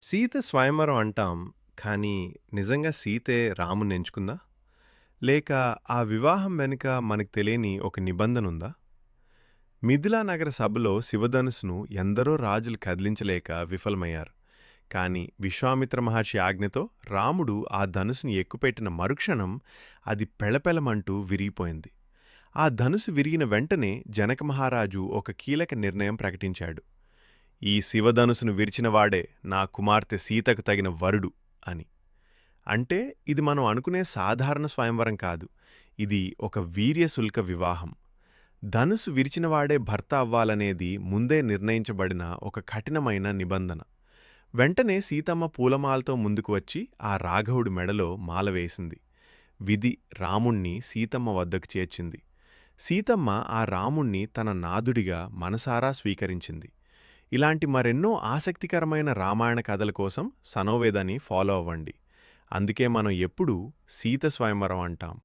సీత స్వయంవరం అంటాం. కానీ నిజంగా సీతే రాముడిని ఎంచుకుందా? లేక ఆ వివాహం వెనుక మనకు తెలియని ఒక నిబంధనుందా? మిథిలా నగర సభలో శివధనుస్సును ఎందరో రాజులు కదిలించలేక విఫలమయ్యారు. కానీ విశ్వామిత్ర మహర్షి ఆజ్ఞతో రాముడు ఆ ధనుసుని ఎక్కుపెట్టిన మరుక్షణం అది పెళపెళమంటూ విరిగిపోయింది. ఆ ధనుసు విరిగిన వెంటనే జనక మహారాజు ఒక కీలక నిర్ణయం ప్రకటించాడు. ఈ శివధనుసును విరిచినవాడే నా కుమార్తె సీతకు తగిన వరుడు అని. అంటే ఇది మనం అనుకునే సాధారణ స్వయంవరం కాదు. ఇది ఒక వీర్యశుల్క వివాహం. ధనుసు విరిచినవాడే భర్త అవ్వాలనేది ముందే నిర్ణయించబడిన ఒక కఠినమైన నిబంధన. వెంటనే సీతమ్మ పూలమాలతో ముందుకు వచ్చి ఆ రాఘవుడి మెడలో మాల వేసింది. విధి రాముణ్ణి సీతమ్మ వద్దకు చేర్చింది. సీతమ్మ ఆ రాముణ్ణి తన నాథుడిగా మనసారా స్వీకరించింది. ఇలాంటి మరెన్నో ఆసక్తికరమైన రామాయణ కథల కోసం సనోవేదని ఫాలో అవ్వండి. అందుకే మనం ఎప్పుడూ సీత స్వయంవరం అంటాం.